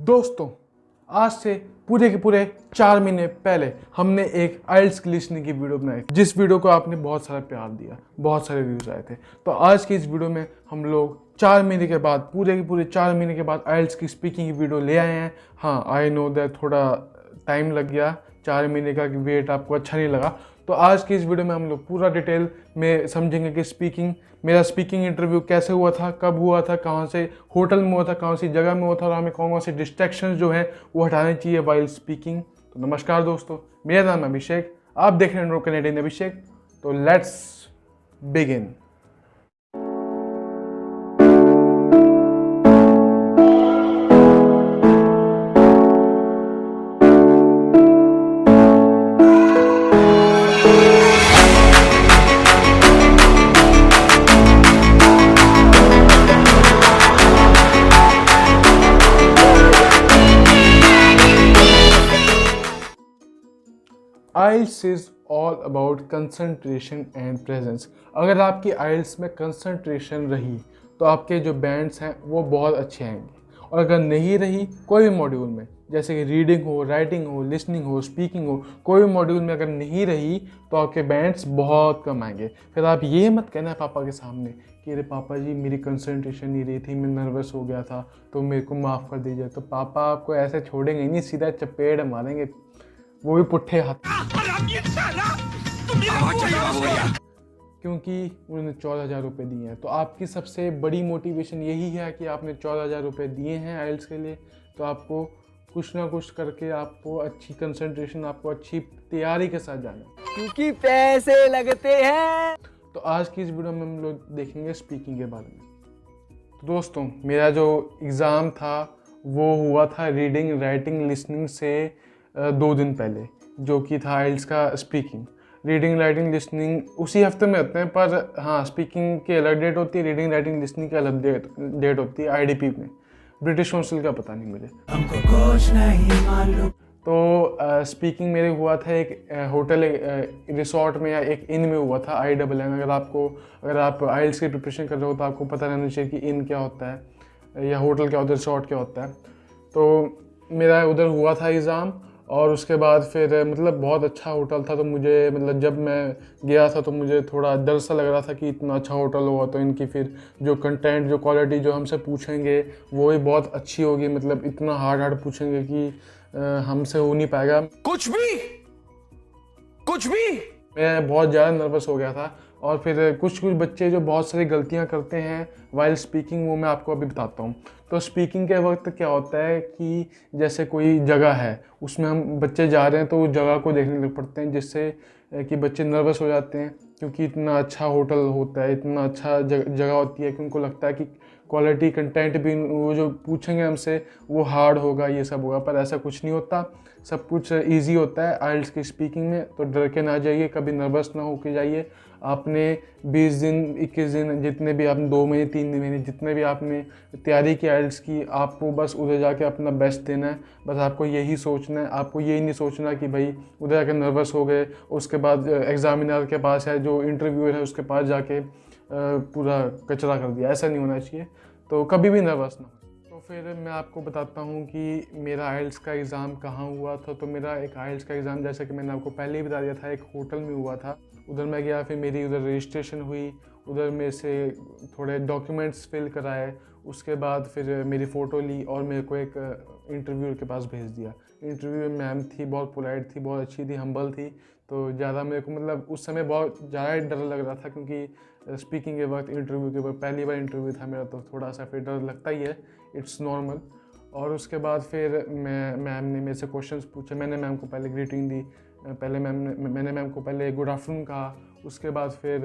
दोस्तों, आज से पूरे के पूरे 4 महीने पहले हमने एक आइल्स की लिसनिंग की वीडियो बनाई, जिस वीडियो को आपने बहुत सारा प्यार दिया, बहुत सारे व्यूज आए थे। तो आज की इस वीडियो में हम लोग 4 महीने के बाद, पूरे के पूरे 4 महीने के बाद आइल्स की स्पीकिंग की वीडियो ले आए हैं। हाँ, आई नो दैट थोड़ा टाइम लग गया, 4 महीने का वेट आपको अच्छा नहीं लगा। तो आज की इस वीडियो में हम लोग पूरा डिटेल में समझेंगे कि मेरा स्पीकिंग इंटरव्यू कैसे हुआ था, कब हुआ था, कहाँ से होटल में हुआ था, कौन सी जगह में हुआ था और हमें कौन कौन से डिस्ट्रैक्शंस जो हैं वो हटाने चाहिए वाइल स्पीकिंग। तो नमस्कार दोस्तों, मेरा नाम है अभिषेक, आप देख रहे हैं कैनेडियन अभिषेक। तो let's begin. Isles is all about concentration and presence. अगर आपकी आइल्स में कंसंट्रेशन रही तो आपके जो बैंड्स हैं वो बहुत अच्छे आएंगे, और अगर नहीं रही कोई भी मॉड्यूल में, जैसे कि रीडिंग हो, राइटिंग हो, लिसनिंग हो, स्पीकिंग हो, कोई भी मॉड्यूल में अगर नहीं रही तो आपके बैंड्स बहुत कम आएंगे। फिर आप ये मत कहना पापा के सामने कि अरे पापा जी मेरी कंसंट्रेशन नहीं रही थी, मैं नर्वस हो गया था तो मेरे को माफ़ कर दीजिए। तो पापा आपको ऐसे छोड़ेंगे नहीं, सीधा चपेट मारेंगे, वो भी पुट्ठे हाथ, क्योंकि उन्होंने 14,000 रुपये दिए हैं। तो आपकी सबसे बड़ी मोटिवेशन यही है कि आपने 14,000 रुपये दिए हैं आइल्स के लिए, तो आपको कुछ ना कुछ करके आपको अच्छी कंसंट्रेशन, आपको अच्छी तैयारी के साथ जाना, क्योंकि पैसे लगते हैं। तो आज की इस वीडियो में हम लोग देखेंगे स्पीकिंग के बारे में। तो दोस्तों, मेरा जो एग्ज़ाम था वो हुआ था रीडिंग, राइटिंग, लिसनिंग से 2 दिन पहले, जो कि था आइल्स का स्पीकिंग। रीडिंग, राइटिंग, लिसनिंग उसी हफ्ते में होते हैं, पर हाँ, स्पीकिंग की अलग डेट होती है, रीडिंग, राइटिंग, लिसनिंग की अलग डेट होती है आईडीपी में। ब्रिटिश काउंसिल का पता नहीं मुझे, हमको कुछ नहीं मालूम। तो स्पीकिंग मेरे हुआ था एक होटल, रिसोर्ट में या एक इन में हुआ था, IIM। अगर आप आइल्स की प्रिपरेशन कर रहे हो तो आपको पता रहना चाहिए कि इन क्या होता है या होटल क्या होता है, रिसोर्ट क्या होता है। तो मेरा उधर हुआ था एग्ज़ाम, और उसके बाद फिर मतलब बहुत अच्छा होटल था। तो मुझे मतलब जब मैं गया था तो मुझे थोड़ा डर सा लग रहा था कि इतना अच्छा होटल होगा तो इनकी फिर जो कंटेंट, जो क्वालिटी जो हमसे पूछेंगे वो भी बहुत अच्छी होगी। मतलब इतना हार्ड पूछेंगे कि हमसे हो नहीं पाएगा कुछ भी। मैं बहुत ज़्यादा नर्वस हो गया था। और फिर कुछ बच्चे जो बहुत सारी गलतियां करते हैं वाइल स्पीकिंग, वो मैं आपको अभी बताता हूँ। तो स्पीकिंग के वक्त क्या होता है कि जैसे कोई जगह है, उसमें हम बच्चे जा रहे हैं तो उस जगह को देखने लग पड़ते हैं, जिससे कि बच्चे नर्वस हो जाते हैं, क्योंकि इतना अच्छा होटल होता है, इतना अच्छा जगह होती है कि उनको लगता है कि क्वालिटी कंटेंट भी वो जो पूछेंगे हमसे वो हार्ड होगा, ये सब होगा। पर ऐसा कुछ नहीं होता, सब कुछ इजी होता है आइल्स की स्पीकिंग में। तो डर के ना जाइए, कभी नर्वस ना होके जाइए। आपने 20 दिन, 21 दिन, जितने भी आपने 2 महीने, 3 महीने, जितने भी आपने तैयारी की आइल्स की, आपको बस उधर जाके अपना बेस्ट देना है। बस आपको यही सोचना है, आपको यही नहीं सोचना कि भाई उधर जाके नर्वस हो गए, उसके बाद एग्जामिनर के पास है, जो इंटरव्यूअर है उसके पास जाके पूरा कचरा कर दिया। ऐसा नहीं होना चाहिए, तो कभी भी नर्वस ना हो। तो फिर मैं आपको बताता हूँ कि मेरा आइल्स का एग्ज़ाम कहाँ हुआ था। तो मेरा एक आइल्स का एग्ज़ाम, जैसे कि मैंने आपको पहले ही बता दिया था, एक होटल में हुआ था। उधर मैं गया, फिर मेरी उधर रजिस्ट्रेशन हुई, उधर मेरे से थोड़े डॉक्यूमेंट्स फिल कराए, उसके बाद फिर मेरी फ़ोटो ली और मेरे को एक इंटरव्यूअर के पास भेज दिया। इंटरव्यू में मैम थी, बहुत पोलाइट थी, बहुत अच्छी थी, हम्बल थी। तो ज़्यादा मेरे को मतलब उस समय बहुत ज़्यादा डर लग रहा था, क्योंकि स्पीकिंग के वक्त, इंटरव्यू के वक्त पहली बार इंटरव्यू था मेरा, तो थोड़ा सा फिर डर लगता ही है, इट्स नॉर्मल। और उसके बाद फिर मैम ने मेरे से क्वेश्चंस पूछे। मैंने मैम को पहले ग्रीटिंग दी, मैंने मैम को पहले गुड आफ्टरनून कहा। उसके बाद फिर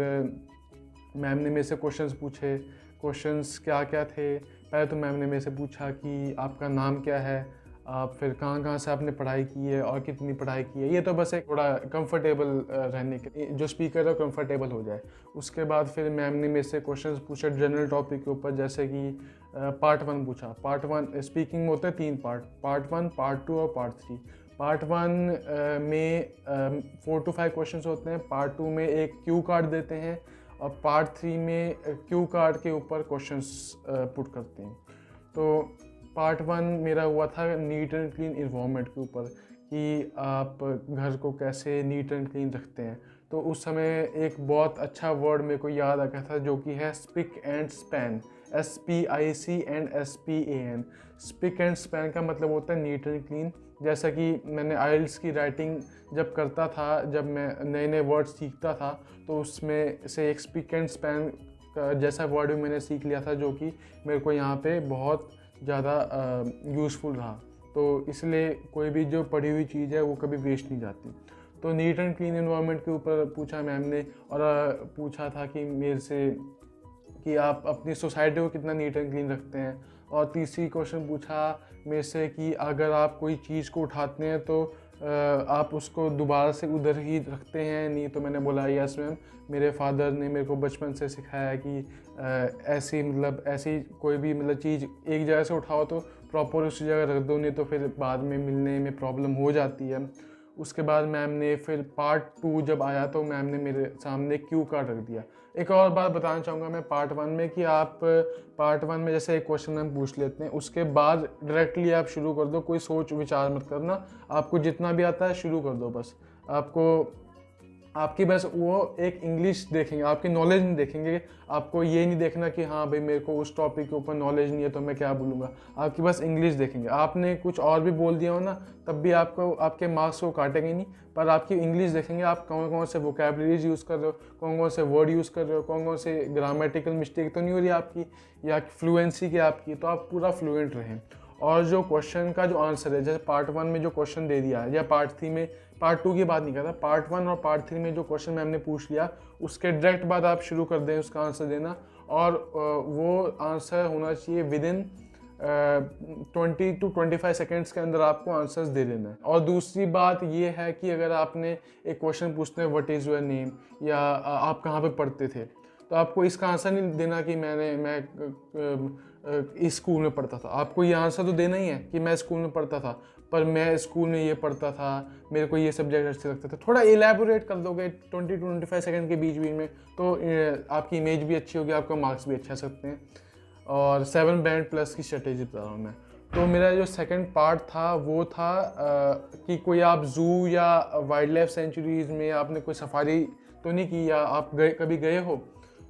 मैम ने मेरे से क्वेश्चंस पूछे। क्वेश्चंस क्या क्या थे? पहले तो मैम ने मेरे से पूछा कि आपका नाम क्या है, आप फिर कहाँ से आपने पढ़ाई की है और कितनी पढ़ाई की है। ये तो बस एक थोड़ा कंफर्टेबल रहने के, जो स्पीकर है कंफर्टेबल हो जाए। उसके बाद फिर मैम ने मेरे से क्वेश्चंस पूछे जनरल टॉपिक के ऊपर, जैसे कि पार्ट 1 पूछा। पार्ट 1 स्पीकिंग में होते हैं 3 पार्ट, पार्ट 1, पार्ट 2 और पार्ट 3। पार्ट 1 में 4 to 5 क्वेश्चन होते हैं, पार्ट 2 में एक क्यू कार्ड देते हैं, और पार्ट 3 में क्यू कार्ड के ऊपर क्वेश्चंस पुट करते हैं। तो पार्ट 1 मेरा हुआ था नीट एंड क्लीन इन्वायरमेंट के ऊपर, कि आप घर को कैसे नीट एंड क्लीन रखते हैं। तो उस समय एक बहुत अच्छा वर्ड मेरे को याद आ गया था, जो कि है spick and span, SPIC&SPAN। Spick and span का मतलब होता है नीट एंड क्लीन। जैसा कि मैंने आइल्स की राइटिंग जब करता था, जब मैं नए नए वर्ड सीखता था, तो उसमें से एक स्पिक एंड स्पैन का जैसा वर्ड भी मैंने सीख लिया था, जो कि मेरे को यहाँ पे बहुत ज़्यादा यूज़फुल रहा। तो इसलिए कोई भी जो पढ़ी हुई चीज़ है वो कभी वेस्ट नहीं जाती। तो नीट एंड क्लीन एनवायरनमेंट के ऊपर पूछा मैम ने, और पूछा था कि मेरे से कि आप अपनी सोसाइटी को कितना नीट एंड क्लीन रखते हैं। और तीसरी क्वेश्चन पूछा मेरे से कि अगर आप कोई चीज़ को उठाते हैं तो आप उसको दोबारा से उधर ही रखते हैं नहीं। तो मैंने बोला यस मैम, मेरे फादर ने मेरे को बचपन से सिखाया है कि ऐसी कोई भी चीज़ एक जगह से उठाओ तो प्रॉपर उसी जगह रख दो, नहीं तो फिर बाद में मिलने में प्रॉब्लम हो जाती है। उसके बाद मैम ने फिर पार्ट 2 जब आया तो मैम ने मेरे सामने क्यू कार्ड रख दिया। एक और बात बताना चाहूँगा मैं पार्ट 1 में, कि आप पार्ट 1 में जैसे एक क्वेश्चन हम पूछ लेते हैं, उसके बाद डायरेक्टली आप शुरू कर दो, कोई सोच विचार मत करना, आपको जितना भी आता है शुरू कर दो। बस आपकी बस वो एक इंग्लिश देखेंगे, आपकी नॉलेज नहीं देखेंगे। आपको ये नहीं देखना कि हाँ भाई मेरे को उस टॉपिक के ऊपर नॉलेज नहीं है तो मैं क्या बोलूँगा, आपकी बस इंग्लिश देखेंगे। आपने कुछ और भी बोल दिया हो ना, तब भी आपको आपके मार्क्स को काटेंगे नहीं, पर आपकी इंग्लिश देखेंगे, आप कौन कौन से वोकैबलरीज यूज़ कर रहे हो, कौन कौन से वर्ड यूज़ कर रहे हो, कौन कौन से ग्रामेटिकल मिस्टेक तो नहीं हो रही आपकी, या फ्लुएंसी की आपकी, तो आप पूरा फ्लुएंट रहें। और जो क्वेश्चन का जो आंसर है, जैसे पार्ट 1 में जो क्वेश्चन दे दिया है, या पार्ट 3 में, पार्ट 2 की बात नहीं करता, पार्ट 1 और पार्ट 3 में जो क्वेश्चन मैम ने पूछ लिया, उसके डायरेक्ट बाद आप शुरू कर दें उसका आंसर देना। और वो आंसर होना चाहिए विदिन 20 to 25 सेकेंड्स के अंदर आपको आंसर्स दे देना है। और दूसरी बात ये है कि अगर आपने एक क्वेश्चन पूछते हैं व्हाट इज़ योर नेम, या आप कहाँ पे पढ़ते थे, तो आपको इसका आंसर नहीं देना कि मैं इस स्कूल में पढ़ता था। आपको ये आंसर तो देना ही है कि मैं स्कूल में पढ़ता था, पर मैं स्कूल में ये पढ़ता था, मेरे को ये सब्जेक्ट अच्छे लगते थे। थोड़ा एलैबोरेट कर दोगे 20 to 25 सेकेंड के बीच में, तो आपकी इमेज भी अच्छी होगी, आपका मार्क्स भी अच्छे आ सकते हैं। और 7 बैंड प्लस की स्ट्रेटेजी बता रहा हूँ मैं। तो मेरा जो सेकंड पार्ट था वो था कि कोई आप जू या वाइल्ड लाइफ सेंचुरीज़ में आपने कोई सफारी तो नहीं की, या आप कभी गए हो।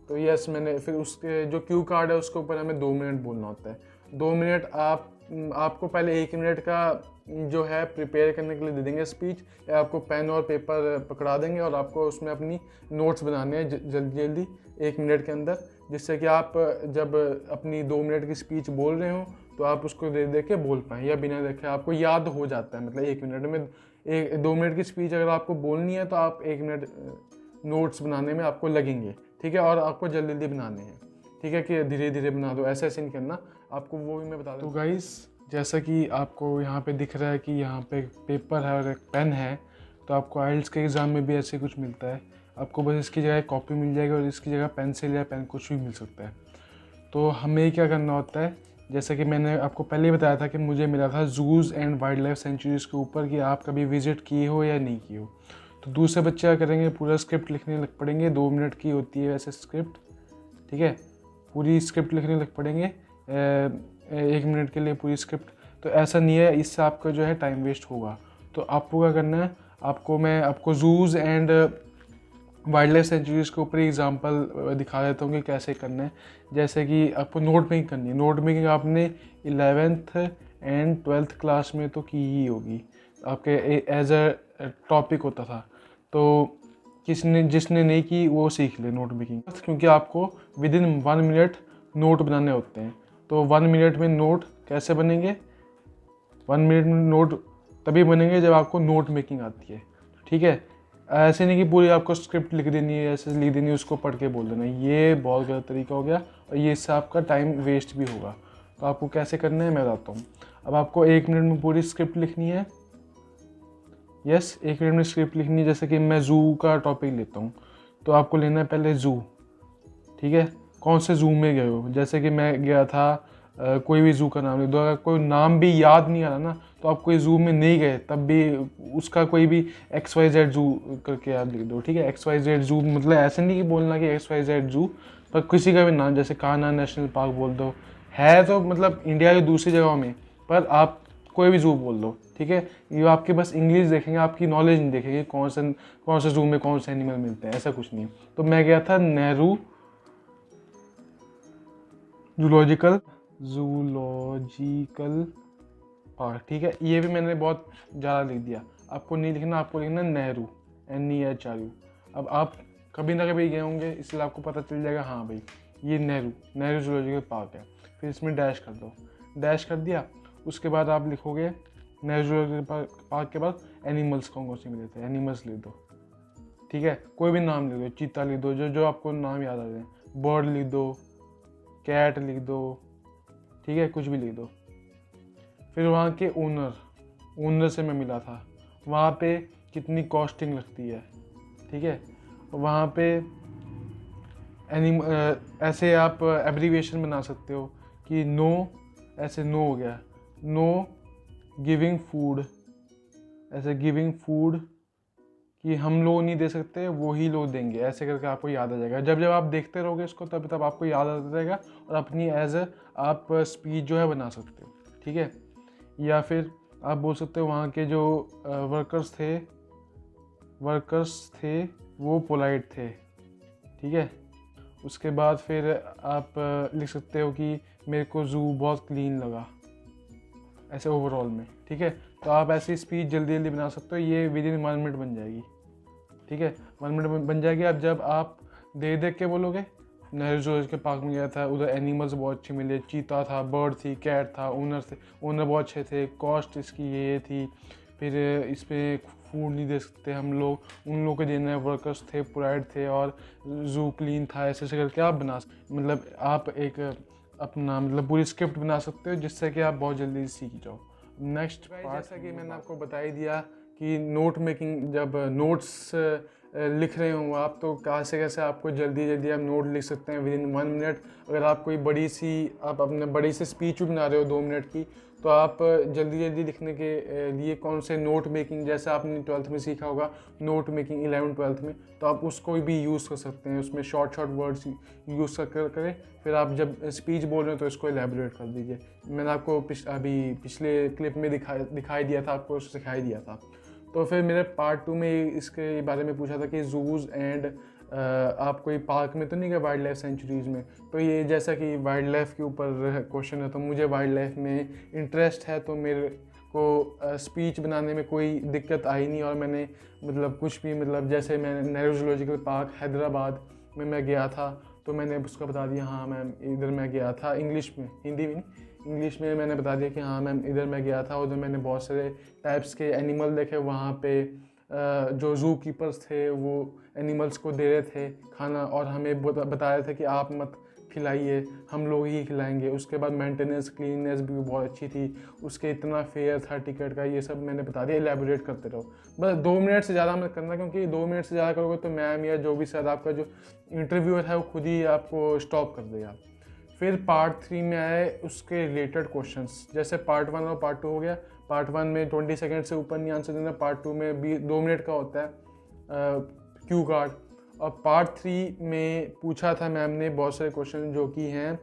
तो यस मैंने, फिर उसके जो क्यू कार्ड है उसके ऊपर हमें 2 मिनट बोलना होता है। 2 मिनट आपको पहले 1 मिनट का जो है प्रिपेयर करने के लिए दे देंगे स्पीच, या आपको पेन और पेपर पकड़ा देंगे और आपको उसमें अपनी नोट्स बनाने हैं जल्दी जल्दी 1 मिनट के अंदर, जिससे कि आप जब अपनी 2 मिनट की स्पीच बोल रहे हो तो आप उसको दे के बोल पाएँ, या बिना देखे आपको याद हो जाता है। मतलब 1 मिनट में 2 मिनट की स्पीच अगर आपको बोलनी है तो आप 1 मिनट नोट्स बनाने में आपको लगेंगे, ठीक है। और आपको जल्दी जल्दी बनाने हैं, ठीक है, कि धीरे धीरे बना दो, ऐसे ऐसे नहीं करना, आपको वो भी मैं बता दूँ। तो गाइस, जैसा कि आपको यहाँ पे दिख रहा है कि यहाँ पे पेपर है और एक पेन है, तो आपको आइल्स के एग्ज़ाम में भी ऐसे कुछ मिलता है। आपको बस इसकी जगह कॉपी मिल जाएगी और इसकी जगह पेंसिल या पेन कुछ भी मिल सकता है। तो हमें क्या करना होता है, जैसा कि मैंने आपको पहले ही बताया था कि मुझे मिला था use and wild life centuries के ऊपर, कि आप कभी विज़िट किए हो या नहीं किए हो। तो दूसरे बच्चे क्या करेंगे, पूरा स्क्रिप्ट लिखने लग पड़ेंगे। 2 मिनट की होती है वैसे स्क्रिप्ट, ठीक है, पूरी स्क्रिप्ट लिखने लग पड़ेंगे 1 मिनट के लिए पूरी स्क्रिप्ट। तो ऐसा नहीं है, इससे आपका जो है टाइम वेस्ट होगा। तो आपको क्या करना है, आपको use and wild life centuries के ऊपर एग्जांपल दिखा देता हूँ कि कैसे करना है। जैसे कि आपको नोट मेकिंग करनी है। नोट मेकिंग आपने 11th एंड 12th क्लास में तो की ही होगी, आपके एज अ टॉपिक होता था। तो जिसने नहीं की वो सीख ले नोट मेकिंग, क्योंकि आपको विदिन 1 मिनट नोट बनाने होते हैं। तो 1 मिनट में नोट कैसे बनेंगे, 1 मिनट में नोट तभी बनेंगे जब आपको नोट मेकिंग आती है, ठीक है। ऐसे नहीं कि पूरी आपको स्क्रिप्ट लिख देनी है, ऐसे लिख देनी है, उसको पढ़ के बोल देना, ये बहुत गलत तरीका हो गया और ये इससे आपका टाइम वेस्ट भी होगा। तो आपको कैसे करना है मैं बताता हूँ। अब आपको 1 मिनट में पूरी स्क्रिप्ट लिखनी है। यस, 1 मिनट में स्क्रिप्ट लिखनी है। जैसे कि मैं ज़ू का टॉपिक लेता हूँ, तो आपको लेना है पहले ज़ू, ठीक है। कौन से ज़ू में गए हो, जैसे कि मैं गया था कोई भी ज़ू का नाम लिख दो। अगर कोई नाम भी याद नहीं आ रहा ना, तो आप कोई ज़ू में नहीं गए तब भी उसका कोई भी XYZ ज़ू करके आप लिख दो, ठीक है। XYZ ज़ू मतलब ऐसे नहीं कि बोलना कि XYZ ज़ू, पर किसी का भी नाम, जैसे कान्हा नेशनल पार्क बोल दो, है तो मतलब इंडिया की दूसरी जगहों में, पर आप कोई भी जू बोल दो, ठीक है, ये आपके बस इंग्लिश देखेंगे, आपकी नॉलेज नहीं देखेंगे कौन से जू में कौन से एनिमल मिलते हैं, ऐसा कुछ नहीं है। तो मैं गया था नेहरू जूलॉजिकल पार्क, ठीक है, ये भी मैंने बहुत ज़्यादा लिख दिया, आपको नहीं लिखना, आपको लिखना नेहरू, NEHRU। अब आप कभी ना कभी गए होंगे, इसलिए आपको पता चल जाएगा, हाँ भाई ये नेहरू जूलॉजिकल पार्क है। फिर इसमें डैश कर दो, डैश कर दिया, उसके बाद आप लिखोगे नेहरू जूलॉजिकल पार्क के बाद एनिमल्स कौन कौन से मिले थे, एनिमल्स लिख दो, ठीक है, कोई भी नाम लिख दो, चीता लिख दो, जो जो आपको नाम याद आ जाए, बर्ड लिख दो, कैट लिख दो, ठीक है, कुछ भी लिख दो। फिर वहाँ के ओनर से मैं मिला था, वहाँ पे कितनी कॉस्टिंग लगती है, ठीक है, वहाँ पे ऐसे आप एब्रीविएशन बना सकते हो कि नो, ऐसे नो हो गया, नो गिविंग फूड, ऐसे गिविंग फूड कि हम लोग नहीं दे सकते, वो ही लोग देंगे, ऐसे करके आपको याद आ जाएगा। जब जब आप देखते रहोगे इसको तब तब आपको याद आता रहेगा, और अपनी एज आप स्पीच जो है बना सकते हो, ठीक है। या फिर आप बोल सकते हो वहाँ के जो वर्कर्स थे वो पोलाइट थे, ठीक है। उसके बाद फिर आप लिख सकते हो कि मेरे को ज़ू बहुत क्लीन लगा, ऐसे ओवरऑल में, ठीक है। तो आप ऐसी स्पीच जल्दी जल्दी बना सकते हो, ये विद इन 1 मिनट बन जाएगी, ठीक है, 1 मिनट बन जाएगी। अब जब आप देख के बोलोगे नेहरू जूलॉजिकल पार्क में गया था, उधर एनिमल्स बहुत अच्छे मिले, चीता था, बर्ड थी, कैट था, ओनर बहुत अच्छे थे, कॉस्ट इसकी ये थी, फिर इस पर फूड नहीं दे सकते हम लोग, उन लोगों के देने वर्कर्स थे, पोलाइट थे, और जू क्लीन था, ऐसे ऐसे करके आप मतलब आप एक अपना मतलब पूरी स्क्रिप्ट बना सकते हो, जिससे कि आप बहुत जल्दी सीख जाओ। नेक्स्ट पार्ट, जैसा कि मैंने आपको बता ही दिया कि नोट मेकिंग, जब नोट्स लिख रहे हो आप, तो कैसे आपको जल्दी जल्दी आप नोट लिख सकते हैं विद इन 1 मिनट। अगर आप कोई आप अपने बड़ी सी स्पीच बना रहे हो 2 मिनट की, तो आप जल्दी जल्दी लिखने के लिए कौन से नोट मेकिंग, जैसे आपने 12th में सीखा होगा नोट मेकिंग 11th-12th में, तो आप उसको भी यूज़ कर सकते हैं, उसमें शॉर्ट वर्ड्स यूज़ करें, फिर आप जब स्पीच बोल रहे हो तो इसको एलेबोरेट कर दीजिए। मैंने आपको अभी पिछले क्लिप में दिखाई दिया था, आपको सिखाई दिया था। तो फिर मेरे पार्ट 2 में इसके बारे में पूछा था कि जूज़ एंड आप कोई पार्क में तो नहीं गए, वाइल्ड लाइफ सेंचुरीज़ में, तो ये जैसा कि वाइल्ड लाइफ के ऊपर क्वेश्चन है, तो मुझे वाइल्ड लाइफ में इंटरेस्ट है, तो मेरे को स्पीच बनाने में कोई दिक्कत आई नहीं, और मैंने मतलब कुछ भी मतलब जैसे मैंने नेहरू जूलॉजिकल पार्क हैदराबाद में मैं गया था, तो मैंने उसका बता दिया, हाँ मैम इधर मैं गया था, इंग्लिश में, हिंदी में नहीं, इंग्लिश में मैंने बता दिया कि हाँ मैम इधर मैं गया था, उधर मैंने बहुत सारे टाइप्स के एनिमल देखे, वहाँ पे जो जू कीपर्स थे वो एनिमल्स को दे रहे थे खाना, और हमें बता रहे थे कि आप मत खिलाइए, हम लोग ही खिलाएंगे। उसके बाद मेंटेनेंस क्लीननेस भी बहुत अच्छी थी, उसके इतना फेयर था टिकट का, ये सब मैंने बता दिया, एलेबोरेट करते रहो, बस 2 मिनट से ज़्यादा मत करना, क्योंकि 2 मिनट से ज़्यादा करोगे तो मैम या जो भी शायद आपका जो इंटरव्यूअर है वो खुद ही आपको स्टॉप कर देगा। फिर पार्ट 3 में आए उसके रिलेटेड क्वेश्चंस, जैसे पार्ट 1 और पार्ट 2 हो गया। पार्ट 1 में 20 सेकंड से ऊपर नहीं आंसर देना, पार्ट 2 में 2 मिनट का होता है क्यू कार्ड। और पार्ट 3 में पूछा था मैम ने बहुत सारे क्वेश्चन जो कि हैं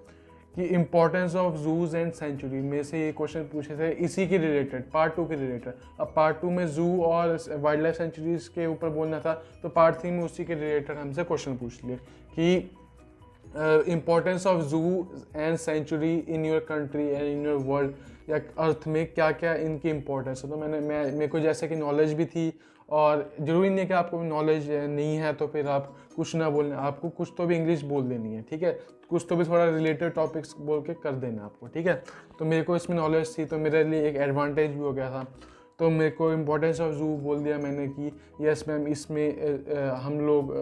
कि importance of zoos and sanctuary में से ये क्वेश्चन पूछे थे, इसी के रिलेटेड, पार्ट 2 के रिलेटेड। अब पार्ट 2 में जू और वाइल्ड लाइफ सेंचुरीज के ऊपर बोलना था, तो पार्ट 3 में उसी के रिलेटेड हमसे क्वेश्चन पूछ लिए कि importance of zoo and sanctuary in your country and in your world, या अर्थ में क्या क्या इनकी इम्पोर्टेंस है। तो मेरे को जैसे कि नॉलेज भी थी, और ज़रूरी नहीं है कि आपको नॉलेज नहीं है तो फिर आप कुछ ना बोलना, आपको कुछ तो भी इंग्लिश बोल देनी है, ठीक है, कुछ तो भी थोड़ा रिलेटेड टॉपिक्स बोल के कर देना आपको, ठीक है। तो मेरे को इसमें नॉलेज थी, तो मेरे लिए एक एडवांटेज भी हो गया था। तो मेरे को इम्पोर्टेंस ऑफ जू बोल दिया मैंने कि यस मैम, इसमें हम लोग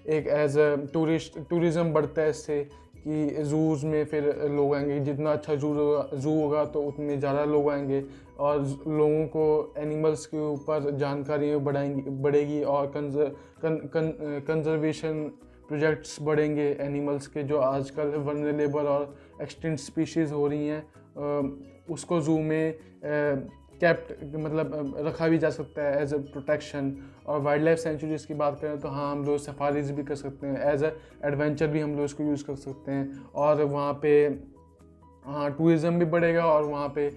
एक एज अ टूरिज़्म बढ़ता है इससे, कि जूज़ में फिर लोग आएंगे, जितना अच्छा जू होगा तो उतने ज़्यादा लोग आएंगे, और लोगों को एनिमल्स के ऊपर जानकारी बढ़ेगी, और कंजर्वेशन प्रोजेक्ट्स बढ़ेंगे एनिमल्स के, जो आजकल वल्नरेबल और एक्सटिंक्ट स्पीशीज़ हो रही हैं, उसको जू में कैप्ट मतलब रखा भी जा सकता है एज ए प्रोटेक्शन। और वाइल्ड लाइफ सेंचुरीज़ की बात करें तो हाँ, हम लोग सफारीज भी कर सकते हैं, एज ए एडवेंचर भी हम लोग इसको यूज़ कर सकते हैं, और वहाँ पे हाँ टूरिज़्म भी बढ़ेगा और वहाँ पे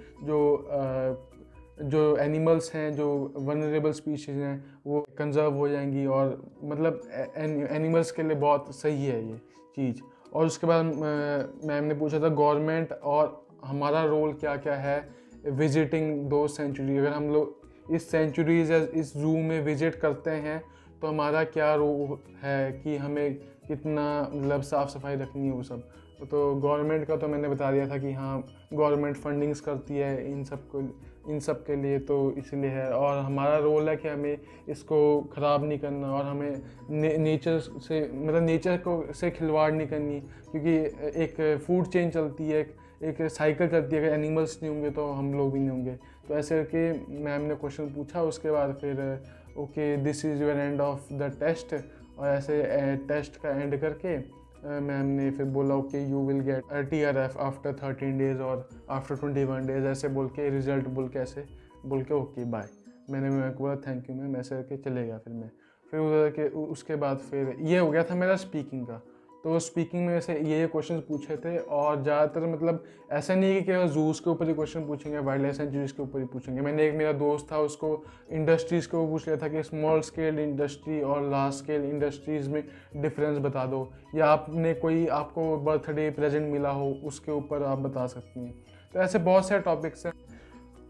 जो एनिमल्स हैं, जो वनरेबल स्पीशीज़ हैं वो कंजर्व हो जाएंगी और मतलब एनिमल्स के लिए बहुत सही है ये चीज़। और उसके बाद मैम ने पूछा था गवर्नमेंट और हमारा रोल क्या क्या है विजिटिंग दो सेंचुरी। अगर हम लोग इस सेंचुरीज या इस जू में विजिट करते हैं तो हमारा क्या रोल है कि हमें कितना मतलब साफ़ सफाई रखनी है वो सब। तो गवर्नमेंट का तो मैंने बता दिया था कि हाँ गवर्नमेंट फंडिंग्स करती है इन सब के लिए, तो इसलिए है। और हमारा रोल है कि हमें इसको ख़राब नहीं करना और हमें नेचर से मतलब नेचर को से खिलवाड़ नहीं करनी, क्योंकि एक फूड चेन चलती है, एक साइकिल चलती है। अगर एनिमल्स नहीं होंगे तो हम लोग भी नहीं होंगे। तो ऐसे करके मैम ने क्वेश्चन पूछा। उसके बाद फिर okay this is your end of the test, और ऐसे टेस्ट का एंड करके मैम ने फिर बोला okay you will get TRF after 13 days और आफ्टर 21 डेज़, ऐसे बोल के रिज़ल्ट बोल के ऐसे बोल के ओके बाय। मैंने बोला थैंक यू मैम, ऐसे करके चले गया। फिर उधर के उसके बाद फिर ये हो गया था मेरा स्पीकिंग का। तो स्पीकिंग में से ये क्वेश्चन पूछे थे और ज़्यादातर मतलब ऐसा नहीं है कि केवल जूस के ऊपर ही क्वेश्चन पूछेंगे, वाइल्ड लाइफ सेंचुरीज़ के ऊपर ही पूछेंगे। मैंने एक मेरा दोस्त था उसको इंडस्ट्रीज़ को पूछ लिया था कि स्मॉल स्केल इंडस्ट्री और लार्ज स्केल इंडस्ट्रीज़ में डिफरेंस बता दो, या आपने कोई आपको बर्थडे प्रेजेंट मिला हो उसके ऊपर आप बता सकती हैं। तो ऐसे बहुत सारे टॉपिक्स हैं।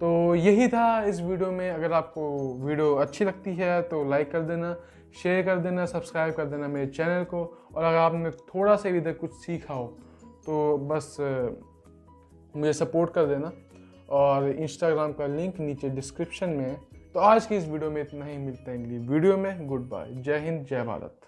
तो यही था इस वीडियो में। अगर आपको वीडियो अच्छी लगती है तो लाइक कर देना, शेयर कर देना, सब्सक्राइब कर देना मेरे चैनल को। और अगर आपने थोड़ा सा भी इधर कुछ सीखा हो तो बस मुझे सपोर्ट कर देना। और इंस्टाग्राम का लिंक नीचे डिस्क्रिप्शन में है। तो आज की इस वीडियो में इतना ही, मिलते हैं अगली वीडियो में। गुड बाय, जय हिंद, जय भारत।